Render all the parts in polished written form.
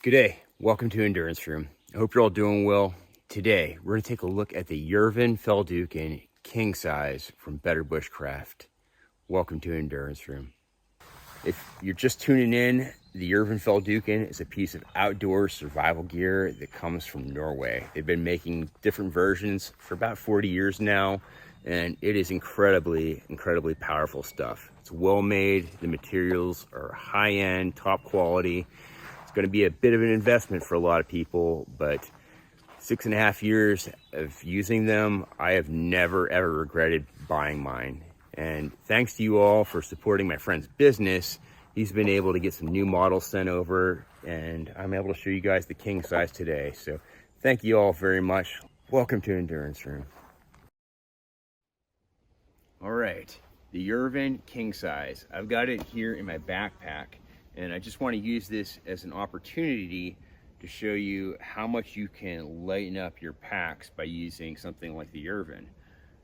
Good day. Welcome to Endurance Room. I hope you're all doing well. Today, we're going to take a look at the Jerven Fjelduken King Size from Better Bushcraft. Welcome to Endurance Room. If you're just tuning in, the Jerven Fjelduken is a piece of outdoor survival gear that comes from Norway. They've been making different versions for about 40 years now, and it is incredibly powerful stuff. It's well made. The materials are high-end, top quality. It's going to be a bit of an investment for a lot of people, but 6.5 years of using them, I have never ever regretted buying mine. And thanks to you all for supporting my friend's business. He's been able to get some new models sent over, and I'm able to show you guys the King Size today. So thank you all very much. Welcome to Endurance Room. All right, the Jerven King Size. I've got it here in my backpack. And I just want to use this as an opportunity to show you how much you can lighten up your packs by using something like the Jerven.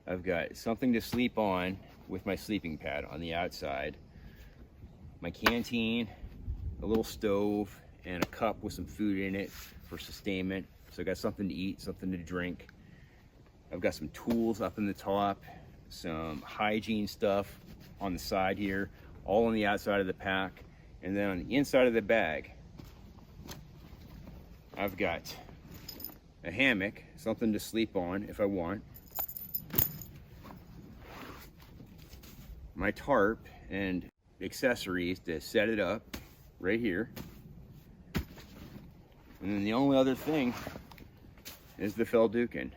I've got something to sleep on with my sleeping pad on the outside, my canteen, a little stove, and a cup with some food in it for sustainment. So I got something to eat, something to drink. I've got some tools up in the top, some hygiene stuff on the side here, all on the outside of the pack. And then on the inside of the bag, I've got a hammock, something to sleep on if I want, my tarp and accessories to set it up right here. And then the only other thing is the Fjelduken.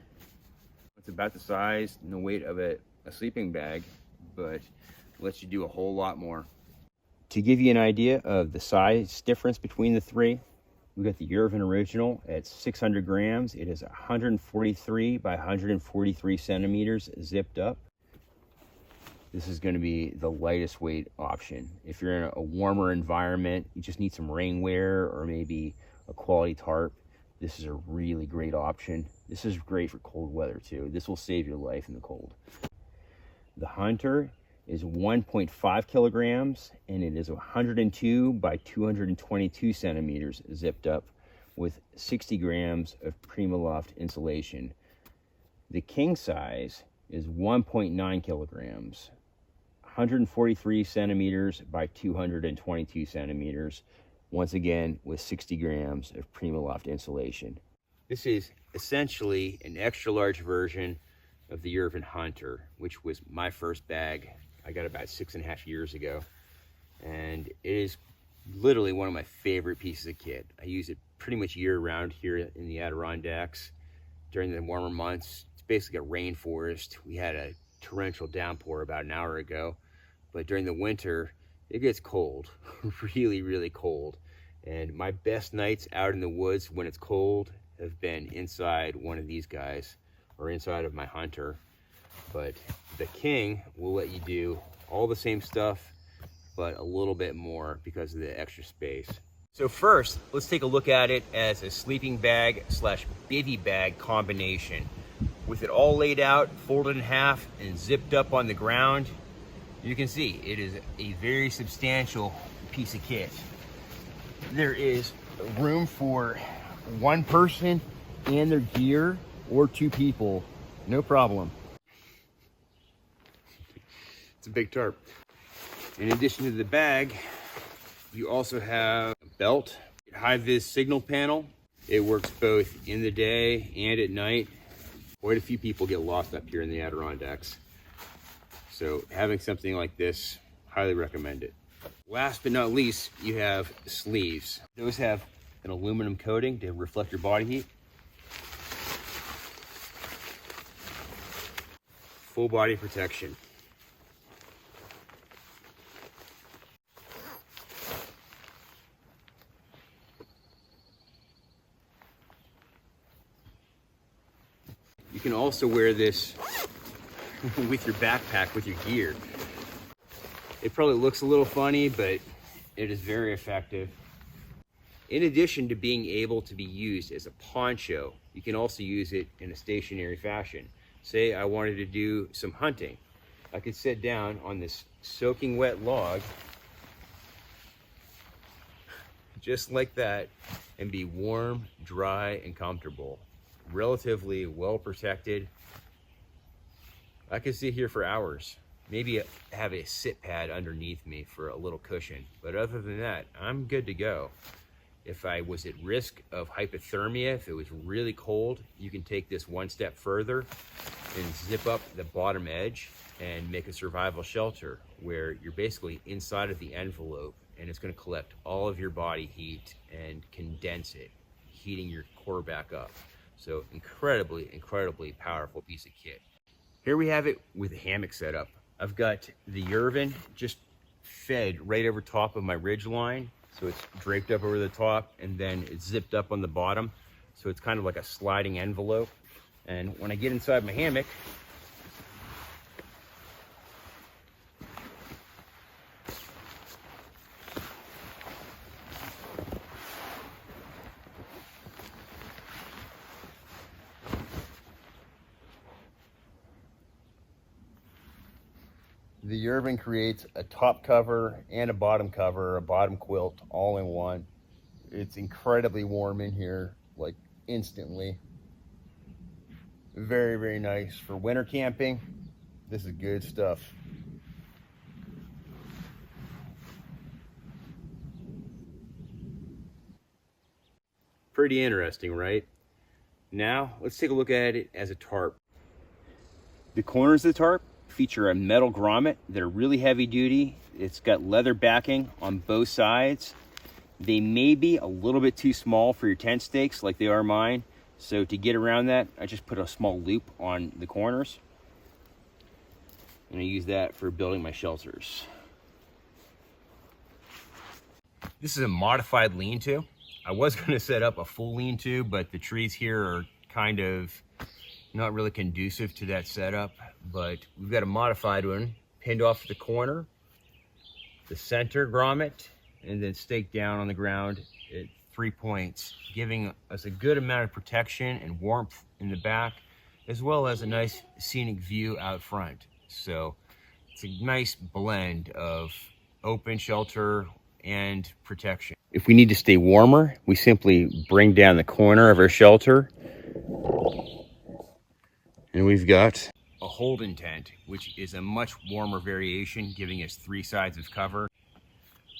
It's about the size and the weight of a sleeping bag, but lets you do a whole lot more. To give you an idea of the size difference between the three, we've got the Jerven original at 600 grams. It is 143 by 143 centimeters zipped up. This is going to be the lightest weight option. If you're in a warmer environment, you just need some rainwear or maybe a quality tarp, this is a really great option. This is great for cold weather too. This will save your life in the cold. The Hunter is 1.5 kilograms, and it is 102 by 222 centimeters zipped up with 60 grams of Primaloft insulation. The King Size is 1.9 kilograms, 143 centimeters by 222 centimeters, once again with 60 grams of Primaloft insulation. This is essentially an extra large version of the Jerven Hunter, which was my first bag I got about 6.5 years ago, and it is literally one of my favorite pieces of kit. I use it pretty much year round here in the Adirondacks during the warmer months. It's basically a rainforest. We had a torrential downpour about an hour ago, but during the winter it gets cold, really cold. And my best nights out in the woods when it's cold have been inside one of these guys or inside of my Hunter. But the King will let you do all the same stuff, but a little bit more because of the extra space. So first, let's take a look at it as a sleeping bag slash bivvy bag combination. With it all laid out, folded in half, and zipped up on the ground, you can see it is a very substantial piece of kit. There is room for one person and their gear, or two people, no problem. It's a big tarp. In addition to the bag, you also have a belt, high-vis signal panel. It works both in the day and at night. Quite a few people get lost up here in the Adirondacks. So having something like this, highly recommend it. Last but not least, you have sleeves. Those have an aluminum coating to reflect your body heat. Full body protection. You can also wear this with your backpack, with your gear. It probably looks a little funny, but it is very effective. In addition to being able to be used as a poncho, you can also use it in a stationary fashion. Say I wanted to do some hunting. I could sit down on this soaking wet log, just like that, and be warm, dry, and comfortable. Relatively well protected. I could sit here for hours. Maybe have a sit pad underneath me for a little cushion. But other than that, I'm good to go. If I was at risk of hypothermia, if it was really cold, you can take this one step further and zip up the bottom edge and make a survival shelter where you're basically inside of the envelope and it's going to collect all of your body heat and condense it, heating your core back up. So incredibly, incredibly powerful piece of kit. Here we have it with a hammock setup. I've got the Jerven just fed right over top of my ridge line. So it's draped up over the top and then it's zipped up on the bottom. So it's kind of like a sliding envelope. And when I get inside my hammock, the Jerven creates a top cover and a bottom cover, a bottom quilt, all in one. It's incredibly warm in here, like instantly. Very, very nice for winter camping. This is good stuff. Pretty interesting, right? Now, let's take a look at it as a tarp. The corners of the tarp feature a metal grommet that are really heavy duty. It's got leather backing on both sides. They may be a little bit too small for your tent stakes like they are mine. So to get around that, I just put a small loop on the corners. And I use that for building my shelters. This is a modified lean-to. I was gonna set up a full lean-to, but the trees here are kind of not really conducive to that setup. But we've got a modified one, pinned off the corner, the center grommet, and then staked down on the ground at 3 points, giving us a good amount of protection and warmth in the back, as well as a nice scenic view out front. So it's a nice blend of open shelter and protection. If we need to stay warmer, we simply bring down the corner of our shelter, and we've got a Holden tent, which is a much warmer variation, giving us 3 sides of cover.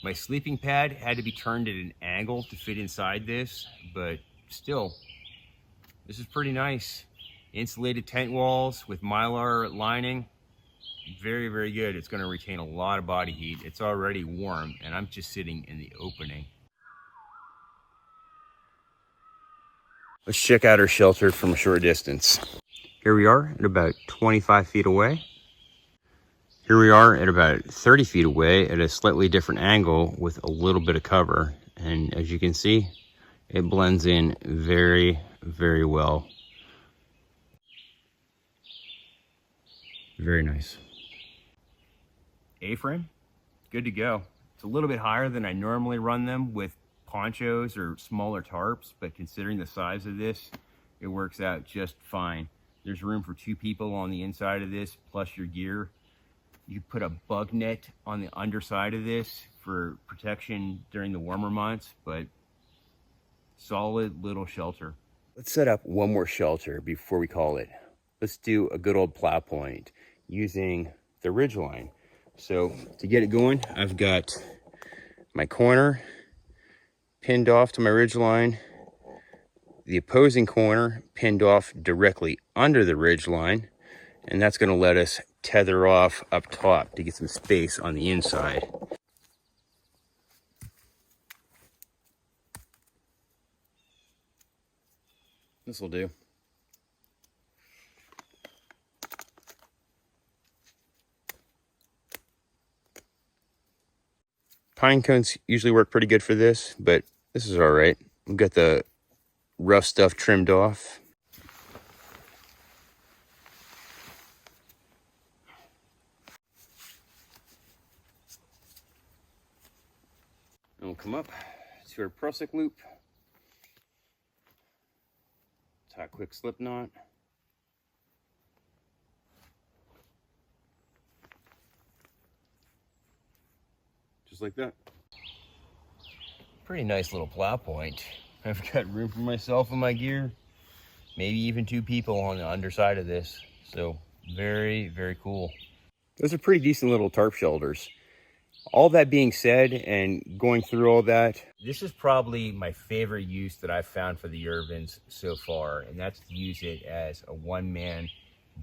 My sleeping pad had to be turned at an angle to fit inside this, but still, this is pretty nice. Insulated tent walls with Mylar lining. Very, very good. It's going to retain a lot of body heat. It's already warm, and I'm just sitting in the opening. Let's check out our shelter from a short distance. Here we are at about 25 feet away. Here we are at about 30 feet away at a slightly different angle with a little bit of cover. And as you can see, it blends in very, very well. Very nice. A-frame, good to go. It's a little bit higher than I normally run them with ponchos or smaller tarps, but considering the size of this, it works out just fine. There's room for 2 people on the inside of this, plus your gear. You put a bug net on the underside of this for protection during the warmer months, but solid little shelter. Let's set up one more shelter before we call it. Let's do a good old plow point using the ridge line. So to get it going, I've got my corner pinned off to my ridge line, the opposing corner pinned off directly under the ridge line, and that's going to let us tether off up top to get some space on the inside. This will do. Pine cones usually work pretty good for this, but this is all right. We've got the rough stuff trimmed off. And we'll come up to our prusik loop, tie a quick slip knot. Just like that. Pretty nice little plow point. I've got room for myself and my gear. Maybe even 2 people on the underside of this. So very, very cool. Those are pretty decent little tarp shelters. All that being said, and going through all that, this is probably my favorite use that I've found for the Jervens so far, and that's to use it as a one-man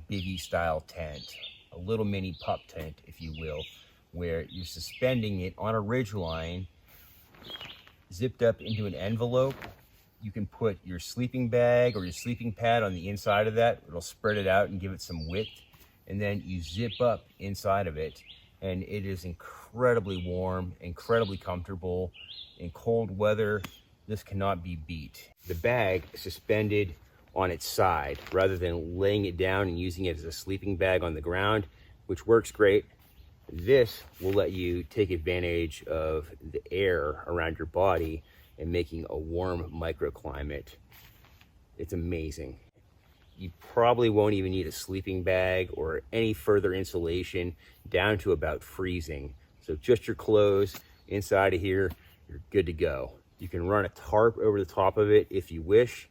bivvy style tent, a little mini pup tent, if you will, where you're suspending it on a ridge line, zipped up into an envelope. You can put your sleeping bag or your sleeping pad on the inside of that. It'll spread it out and give it some width, and then you zip up inside of it, and it is incredibly warm, incredibly comfortable. In cold weather, this cannot be beat. The bag is suspended on its side rather than laying it down and using it as a sleeping bag on the ground, which works great. This will let you take advantage of the air around your body and making a warm microclimate. It's amazing. You probably won't even need a sleeping bag or any further insulation down to about freezing. So just your clothes inside of here, you're good to go. You can run a tarp over the top of it if you wish.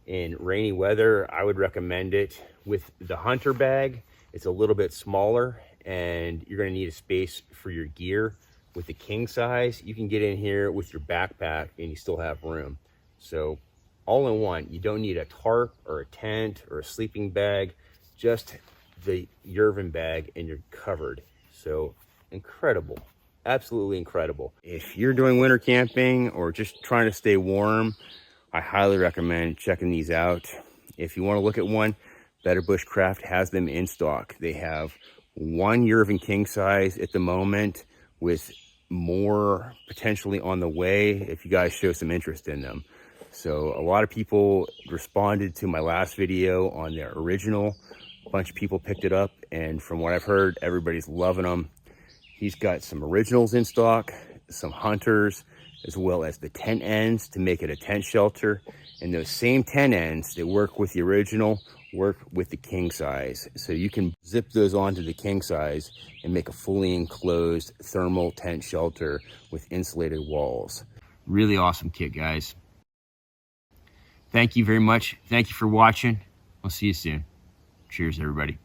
In rainy weather, I would recommend it. With the hunter bag, it's a little bit smaller and you're gonna need a space for your gear. With the king size, you can get in here with your backpack and you still have room. So all in one, you don't need a tarp or a tent or a sleeping bag, just the Jerven bag and you're covered. So incredible, absolutely incredible. If you're doing winter camping or just trying to stay warm, I highly recommend checking these out. If you want to look at one, Better Bushcraft has them in stock. They have one Jerven King Size at the moment, with more potentially on the way if you guys show some interest in them. So a lot of people responded to my last video on their original. A bunch of people picked it up, and from what I've heard, everybody's loving them. He's got some originals in stock, some hunters, as well as the tent ends to make it a tent shelter. And those same tent ends that work with the original work with the king size. So you can zip those onto the king size and make a fully enclosed thermal tent shelter with insulated walls. Really awesome kit, guys. Thank you very much. Thank you for watching. I'll see you soon. Cheers, everybody.